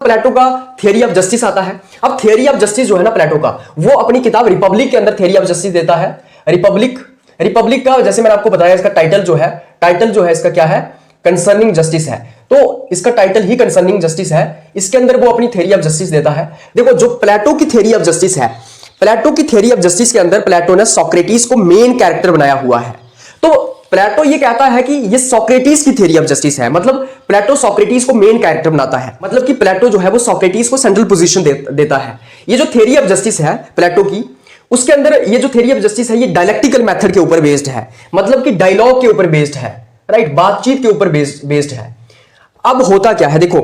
प्लेटो का theory of justice आता है। अब थियरी ऑफ जस्टिस जो है ना प्लेटो का, वो अपनी किताब रिपब्लिक के अंदर थियरी ऑफ जस्टिस देता है। रिपब्लिक का जैसे मैंने आपको बताया, इसका टाइटल जो है इसका क्या है, कंसर्निंग जस्टिस है। तो इसका टाइटल ही कंसर्निंग जस्टिस है। इसके अंदर वो अपनी थियरी ऑफ जस्टिस देता है। देखो जो प्लेटो की थियरी ऑफ जस्टिस है, प्लेटो की थियरी ऑफ जस्टिस के अंदर प्लेटो ने सोक्रेटिस को मेन कैरेक्टर बनाया हुआ है। तो प्लेटो ये कहता है कि ये सोक्रेटिस की थियरी ऑफ जस्टिस है, मतलब प्लेटो सोक्रेटिस को मेन कैरेक्टर बनाता है, मतलब कि प्लेटो जो है वो सोक्रेटिस को सेंट्रल पोजीशन देता है। ये जो थियरी ऑफ जस्टिस है प्लेटो की, उसके अंदर ये जो थियरी ऑफ जस्टिस है ये डायलेक्टिकल मेथड के ऊपर बेस्ड है, मतलब कि डायलॉग के ऊपर बेस्ड है, राइट, बातचीत के ऊपर बेस्ड है। अब होता क्या है, देखो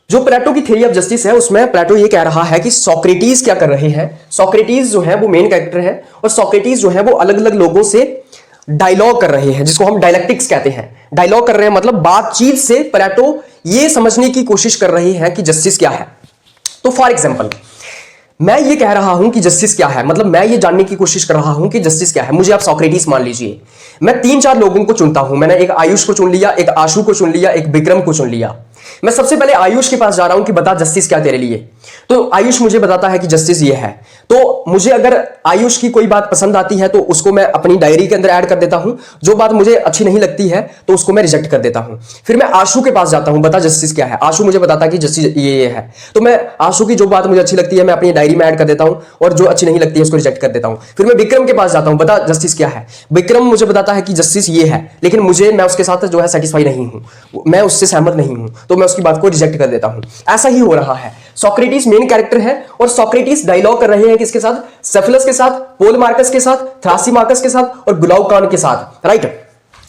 जो प्लेटो की थियरी ऑफ जस्टिस है उसमें प्लेटो ये कह रहा है कि सोक्रेटिस क्या कर रहे हैं, सोक्रेटिस जो है वो मेन कैरेक्टर है और सोक्रेटिस जो है वो अलग अलग लोगों से डायलॉग कर रहे हैं, जिसको हम डायलेक्टिक्स कहते हैं। डायलॉग कर रहे हैं मतलब बातचीत से प्लेटो ये समझने की कोशिश कर रहे हैं कि जस्टिस क्या है। तो फॉर एग्जांपल मैं ये कह रहा हूं कि जस्टिस क्या है, मतलब मैं ये जानने की कोशिश कर रहा हूं कि जस्टिस क्या है। मुझे आप सोक्रेटिस मान लीजिए, मैं 3-4 लोगों को चुनता हूं, मैंने एक आयुष को चुन लिया, एक आशु को चुन लिया, एक विक्रम को चुन लिया। मैं सबसे पहले आयुष के पास जा रहा हूं कि बता जस्टिस क्या तेरे लिए। तो आयुष मुझे बताता है कि जस्टिस ये है। तो मुझे अगर आयुष की कोई बात पसंद आती है तो उसको मैं अपनी डायरी के अंदर ऐड कर देता हूं, जो बात मुझे अच्छी नहीं लगती है तो उसको मैं रिजेक्ट कर देता हूं। फिर मैं आशु के पास जाता हूं, बता जस्टिस क्या है। आशु मुझे बताता है कि जस्टिस ये है। तो मैं आशु की जो बात मुझे अच्छी लगती है मैं अपनी डायरी में ऐड कर देता हूं और जो अच्छी नहीं लगती है उसको रिजेक्ट कर देता हूं। फिर मैं विक्रम के पास जाता हूं, बता जस्टिस क्या है। विक्रम मुझे बताता है कि जस्टिस ये है, लेकिन मैं उसके साथ जो है सेटिस्फाई नहीं हूं, मैं उससे सहमत नहीं हूं, तो मैं उसकी बात को रिजेक्ट कर देता हूं। ऐसा ही हो रहा है। सोक्रेटिस मेन कैरेक्टर है और सोक्रेटिस डायलॉग कर रहे हैं किसके साथ, सेफलस के साथ, पोल मार्कस के साथ, थ्रासिमाकस के साथ और ग्लाउकान के साथ, राइट।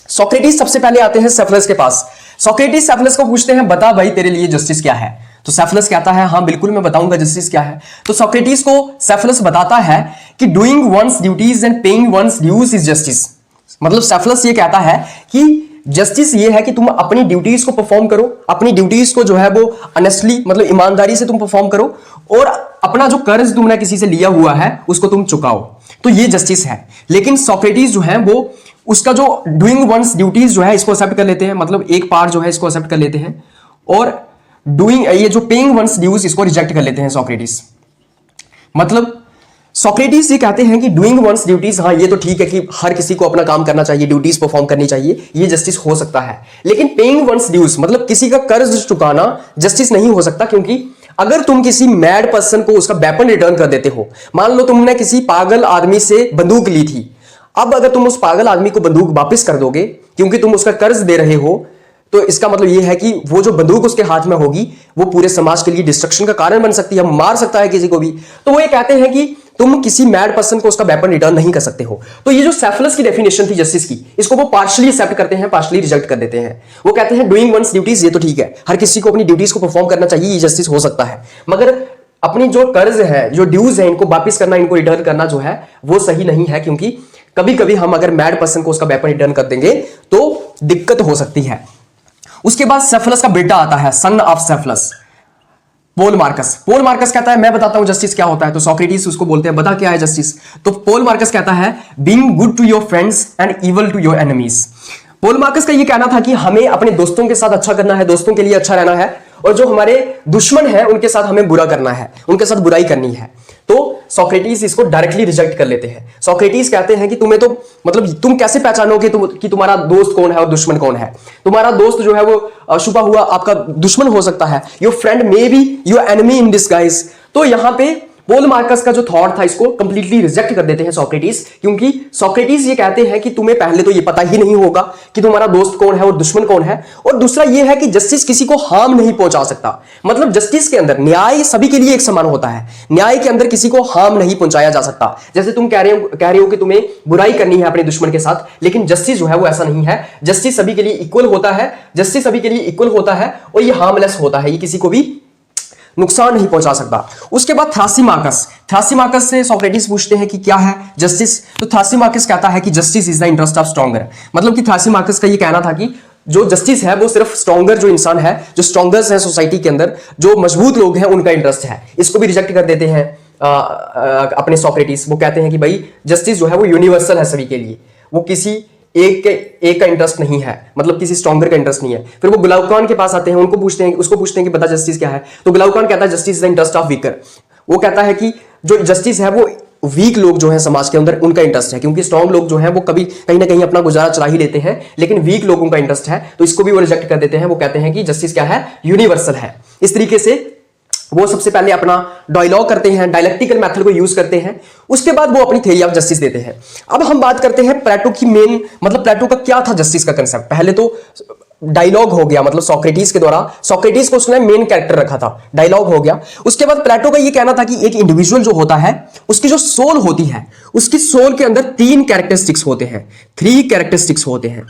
सोक्रेटिस सबसे पहले आते हैं सेफलस के पास। सोक्रेटिस सेफलस को पूछते हैं बता भाई तेरे लिए जस्टिस क्या है। तो सेफलस कहता है हाँ बिल्कुल मैं बताऊंगा जस्टिस क्या है। तो सोक्रेटिस को सेफलस बताता है कि doing one's duties and paying one's dues is justice. मतलब सेफलस ये कहता है कि जस्टिस ये है कि तुम अपनी ड्यूटीज को परफॉर्म करो, अपनी ड्यूटीज को जो है वो ऑनेस्टली मतलब ईमानदारी से तुम परफॉर्म करो और अपना जो कर्ज तुमने किसी से लिया हुआ है उसको तुम चुकाओ, तो ये जस्टिस है। लेकिन सोक्रेटिस जो है वो उसका जो डूइंग वंस ड्यूटीज जो है इसको एक्सेप्ट कर लेते हैं, मतलब एक पार्ट जो है इसको एक्सेप्ट कर लेते हैं और डूइंग ये जो पेइंग वंस ड्यूज इसको रिजेक्ट कर लेते हैं सोक्रेटिस। मतलब सोक्रेटिस ये कहते हैं कि डूइंग वंस ड्यूटीज, हाँ ये तो ठीक है कि हर किसी को अपना काम करना चाहिए, ड्यूटीज परफॉर्म करनी चाहिए, ये जस्टिस हो सकता है। लेकिन पेइंग वंस ड्यूज मतलब किसी का कर्ज चुकाना जस्टिस नहीं हो सकता, क्योंकि अगर तुम किसी मैड पर्सन को उसका वेपन रिटर्न कर देते हो, मान लो तुमने किसी पागल आदमी से बंदूक ली थी, अब अगर तुम उस पागल आदमी को बंदूक वापस कर दोगे क्योंकि तुम उसका कर्ज दे रहे हो, तो इसका मतलब यह है कि वो जो बंदूक उसके हाथ में होगी वो पूरे समाज के लिए डिस्ट्रक्शन का कारण बन सकती है, मार सकता है किसी को भी। तो वो ये कहते हैं कि तुम किसी मैड पर्सन को उसका वेपन रिटर्न नहीं कर सकते हो। तो ये जो सेफलस की डेफिनेशन थी जस्टिस की, इसको वो पार्शियली एक्सेप्ट करते हैं, पार्शियली रिजेक्ट कर देते हैं। वो कहते हैं डूइंग वंस ड्यूटीज ये तो ठीक है, हर किसी को अपनी ड्यूटीज को परफॉर्म करना चाहिए, ये जस्टिस हो सकता है, मगर अपनी जो कर्ज है, जो ड्यूज है, इनको वापिस करना, इनको रिटर्न करना जो है वो सही नहीं है, क्योंकि कभी कभी हम अगर मैड पर्सन को उसका वेपन रिटर्न कर देंगे तो दिक्कत हो सकती है। उसके बाद सेफलस का बेटा आता है, son of Cephalus, Polemarchus. Polemarchus कहता है मैं बताता हूं जस्टिस क्या होता है। तो सोक्रेटिस उसको बोलते हैं बता क्या है जस्टिस। तो पोल मार्कस कहता है being good to your friends and evil to your enemies. Polemarchus का ये कहना था कि हमें अपने दोस्तों के साथ अच्छा करना है, दोस्तों के लिए अच्छा रहना है, और जो हमारे दुश्मन है उनके साथ हमें बुरा करना है, उनके साथ बुराई करनी है। तो सोक्रेटिस इसको डायरेक्टली रिजेक्ट कर लेते हैं। सोक्रेटिस कहते हैं कि तुम्हें तो मतलब तुम कैसे पहचानोगे कि तुम्हारा दोस्त कौन है और दुश्मन कौन है। तुम्हारा दोस्त जो है वो छुपा हुआ आपका दुश्मन हो सकता है, your friend may be your enemy in disguise. तो यहां पे पोल मार्कस का जो थॉट था इसको कंप्लीटली रिजेक्ट कर देते हैं सोक्रेटिस, क्योंकि सोक्रेटिस ये कहते हैं कि तुम्हें पहले तो ये पता ही नहीं होगा कि तुम्हारा दोस्त कौन है और दुश्मन कौन है, और दूसरा ये है कि जस्टिस किसी को हार्म नहीं पहुंचा सकता। मतलब जस्टिस के अंदर न्याय सभी के लिए एक समान होता है, न्याय के अंदर किसी को हार्म नहीं पहुंचाया जा सकता। जैसे तुम कह रहे हो कि तुम्हें बुराई करनी है अपने दुश्मन के साथ, लेकिन जस्टिस जो है वो ऐसा नहीं है। जस्टिस सभी के लिए इक्वल होता है, जस्टिस सभी के लिए इक्वल होता है और ये हार्मलेस होता है, ये किसी को भी नुकसान नहीं पहुंचा सकता। उसके बाद थ्रासिमाकस से सोक्रेटिस पूछते हैं कि क्या है जस्टिस। तो थ्रासिमाकस कहता है कि justice is the interest of stronger. मतलब कि थ्रासिमाकस का ये कहना था कि जो जस्टिस है वो सिर्फ स्ट्रॉन्गर जो इंसान है, जो स्ट्रॉन्गर्स है सोसाइटी के अंदर, जो मजबूत लोग हैं उनका इंटरेस्ट है। इसको भी रिजेक्ट कर देते हैं अपने सोक्रेटिस। वो कहते हैं कि भाई जस्टिस जो है वो यूनिवर्सल है सभी के लिए, वो किसी एक का इंटरेस्ट नहीं है, मतलब किसी स्ट्रॉन्गर का इंटरेस्ट नहीं है। फिर वो ग्लाउकॉन के पास आते हैं, उसको पूछते हैं कि बता जस्टिस क्या है। तो ग्लाउकॉन कहता है justice is the interest of weaker. वो कहता है कि जो जस्टिस है वो वीक लोग जो है समाज के अंदर उनका इंटरेस्ट है, क्योंकि स्ट्रॉन्ग लोग जो है वो कभी कहीं ना कहीं अपना गुजारा चला ही लेते हैं, लेकिन वीक लोगों का इंटरेस्ट है, तो इसको भी वो रिजेक्ट कर देते हैं। वो कहते हैं कि जस्टिस क्या है, यूनिवर्सल है। इस तरीके से वो सबसे पहले अपना डायलॉग करते हैं, डायलेक्टिकल मेथड को यूज करते हैं, उसके बाद वो अपनी थ्योरी ऑफ जस्टिस देते हैं। अब हम बात करते हैं प्लेटो की मेन, मतलब प्लेटो का क्या था जस्टिस का कंसेप्ट। पहले तो डायलॉग हो गया, मतलब सोक्रेटिस के द्वारा, सोक्रेटिस को उसने मेन कैरेक्टर रखा था, डायलॉग हो गया। उसके बाद प्लेटो का ये कहना था कि एक इंडिविजुअल जो होता है उसकी जो सोल होती है, उसकी सोल के अंदर 3 कैरेक्टरिस्टिक्स होते हैं, 3 कैरेक्टरिस्टिक्स होते हैं।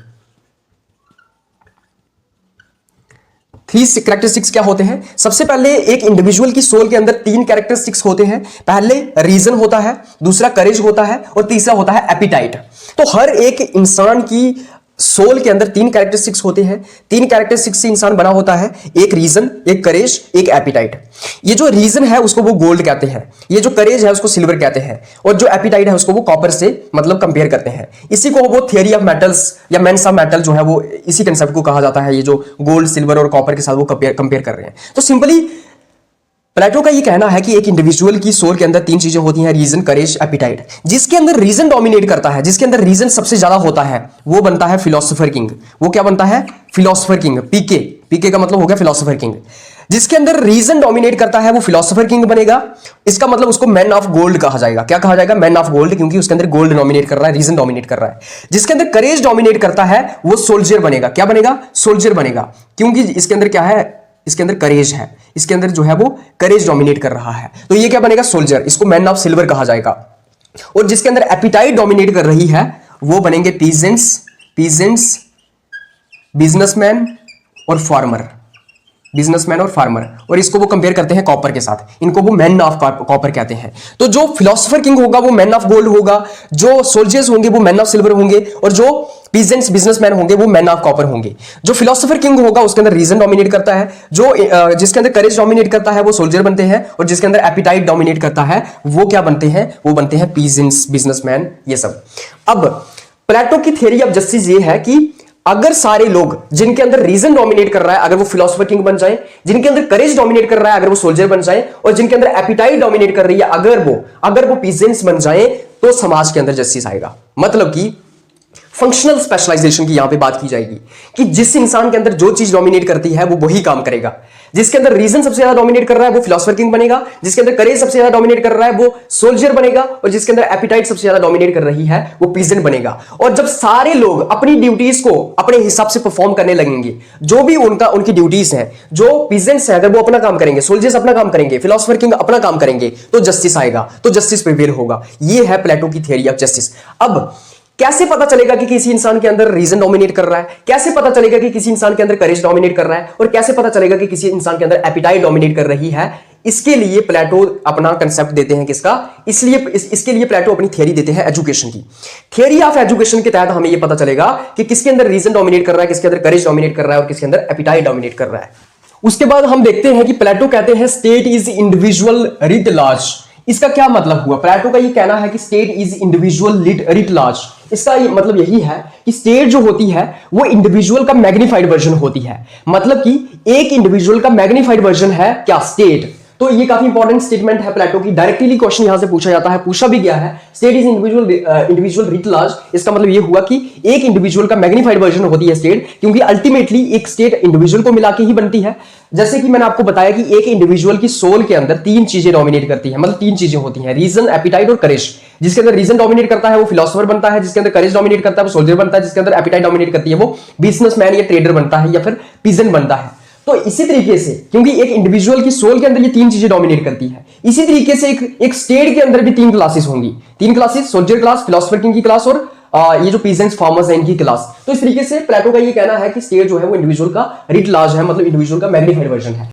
3 कैरेक्टरिस्टिक्स क्या होते हैं? सबसे पहले एक इंडिविजुअल की सोल के अंदर 3 कैरेक्टरिस्टिक्स होते हैं। पहले रीजन होता है, दूसरा करेज होता है और तीसरा होता है एपिटाइट। तो हर एक इंसान की सोल के अंदर 3 कैरेक्टरिस्टिक्स होते हैं। 3 कैरेक्टरिस्टिक्स से इंसान बना होता है, एक रीजन, एक करेज, एक एपिटाइट। ये जो रीजन है उसको वो गोल्ड कहते हैं, ये जो करेज है उसको सिल्वर कहते हैं, और जो एपिटाइट है उसको वो कॉपर से मतलब कंपेयर करते हैं। इसी को वो थियरी ऑफ मेटल्स या मेंस ऑफ मेटल जो है वो इसी कंसेप्ट को कहा जाता है। ये जो गोल्ड, सिल्वर और कॉपर के साथ वो कंपेयर कर रहे हैं। तो सिंपली प्लेटो का ये कहना है कि एक इंडिविजुअल की सोल के अंदर 3 चीजें होती हैं, रीजन, करेज, एपिटाइट। जिसके अंदर रीजन डोमिनेट करता है, जिसके अंदर रीजन सबसे ज्यादा होता है, वो बनता है फिलोसोफर किंग। वो क्या बनता है? Philosopher king. पीके, पीके का मतलब हो गया फिलोसोफर किंग। जिसके अंदर रीजन डोमिनेट करता है वो फिलोसोफर किंग बनेगा। इसका मतलब उसको मैन ऑफ गोल्ड कहा जाएगा। क्या कहा जाएगा? मैन ऑफ गोल्ड, क्योंकि उसके अंदर गोल्ड डोमिनेट कर रहा है, रीजन डोमिनेट कर रहा है। जिसके अंदर करेज डोमिनेट करता है वो सोल्जर बनेगा। क्या बनेगा? सोल्जर बनेगा, क्योंकि इसके अंदर क्या है? इसके अंदर करेज है, इसके अंदर जो है वो करेज डोमिनेट कर रहा है, तो ये क्या बनेगा? सोल्जर। इसको मैन ऑफ सिल्वर कहा जाएगा। और जिसके अंदर एपिटाइट डोमिनेट कर रही है वो बनेंगे पीजेंट्स, पीजेंट्स, बिजनेसमैन और फार्मर, बिजनेसमैन और फार्मर। और इसको वो कंपेयर करते हैं कॉपर के साथ, इनको वो मैन ऑफ कॉपर कहते हैं। तो जो फिलोसोफर किंग होगा वो मैन ऑफ गोल्ड होगा, जो सोल्जर्स होंगे वो मैन ऑफ सिल्वर होंगे, और जो पीजेंट्स, बिजनेसमैन होंगे वो मैन ऑफ कॉपर होंगे। जो फिलोसोफर किंग होगा उसके अंदर रीजन डोमिनेट करता है, जो जिसके अंदर करेज डोमिनेट करता है वो सोल्जर बनते हैं, और जिसके अंदर एपिटाइट डोमिनेट करता है वो क्या बनते हैं? वो बनते हैं पीजेंट्स, बिजनेसमैन, ये सब। अब प्लेटो की थ्योरी ऑफ जस्टिस ये है कि अगर सारे लोग जिनके अंदर रीजन डोमिनेट कर रहा है अगर वो फिलोसोफर किंग बन जाए, जिनके अंदर करेज डोमिनेट कर रहा है अगर वो सोल्जर बन जाए, और जिनके अंदर एपिटाइट डोमिनेट कर रही है अगर वो पीजेंट्स बन जाए, तो समाज के अंदर जस्टिस आएगा। मतलब कि फंक्शनल स्पेशलाइजेशन की यहां पे बात की जाएगी कि जिस इंसान के अंदर जो चीज डोमिनेट करती है वो वही काम करेगा। जिसके अंदर रीजन सबसे ज्यादा डोमिनेट कर रहा है वो फिलोसोफर किंग बनेगा, जिसके अंदर करेज सबसे ज्यादा डोमिनेट कर रहा है वो सोल्जर बनेगा, और जिसके अंदर एपिटाइट सबसे ज्यादा डोमिनेट कर रही है वो पीजेंट बनेगा। और जब सारे लोग अपनी ड्यूटीज को अपने हिसाब से परफॉर्म करने लगेंगे, जो भी उनकी ड्यूटीज हैं, जो पीजेंट्स हैं अगर वो अपना काम करेंगे, सोल्जर्स अपना काम करेंगे, फिलोसोफर किंग अपना काम करेंगे, तो जस्टिस आएगा, तो जस्टिस प्रिवेल होगा। ये है प्लेटो की थ्योरी ऑफ जस्टिस। अब कैसे पता चलेगा कि किसी इंसान के अंदर रीजन डोमिनेट कर रहा है? कैसे पता चलेगा कि किसी इंसान के अंदर करेज डोमिनेट कर रहा है? और कैसे पता चलेगा कि किसी इंसान के अंदर एपिटाइट डोमिनेट कर रही है? इसके लिए प्लेटो अपना कंसेप्ट देते हैं किसका? इसके लिए प्लेटो अपनी थ्योरी देते हैं एजुकेशन की। थ्योरी ऑफ एजुकेशन के तहत हमें यह पता चलेगा कि किसके अंदर रीजन डोमिनेट कर रहा है, किसके अंदर करेज डोमिनेट कर रहा है और किसके अंदर एपिटाइट डोमिनेट कर रहा है। उसके बाद हम देखते हैं कि प्लेटो कहते हैं state is individual writ large. इसका क्या मतलब हुआ? प्लेटो का ये कहना है कि state is individual writ large. इसका मतलब यही है कि स्टेट जो होती है वो इंडिविजुअल का मैग्नीफाइड वर्जन होती है। मतलब कि एक इंडिविजुअल का मैग्नीफाइड वर्जन है क्या? स्टेट। तो ये काफी इंपॉर्टेंट स्टेटमेंट है प्लेटो की। डायरेक्टली क्वेश्चन यहां से पूछा जाता है, पूछा भी गया है। State is individual writ large. इसका मतलब ये हुआ कि एक इंडिविजुअल का मैग्नीफाइड वर्जन होती है स्टेट, क्योंकि अल्टीमेटली एक स्टेट इंडिविजुअल को मिला के ही बनती है। जैसे कि मैंने आपको बताया कि एक इंडिविजुअल की सोल के अंदर 3 चीजें डोमिनेट करती हैं, मतलब 3 चीजें होती हैं, रीजन, एपिटाइट और करेज। जिसके अंदर रीजन डोमिनेट करता है वो फिलोसोफर बनता है, जिसके अंदर करेज डोमिनेट करता है वो सोल्जर बनता है, जिसके अंदर एपिटाइट डोमिनेट करती है वो बिजनेसमैन या ट्रेडर बनता है या फिर पीजेंट बनता है। तो इसी तरीके से क्योंकि एक इंडिविजुअल की सोल के अंदर ये 3 चीजें डोमिनेट करती है, इसी तरीके से एक स्टेट के अंदर भी 3 क्लासेस होंगी। 3 classes, soldier class, philosopher king की क्लास और ये जो पीजेंट्स, फार्मर्स हैं इनकी क्लास। तो इस तरीके से प्लेटो का ये कहना है कि स्टेट जो है वो इंडिविजुअल का रिट लार्ज है, मतलब इंडिविजुअल का मैग्नीफाइड वर्जन है।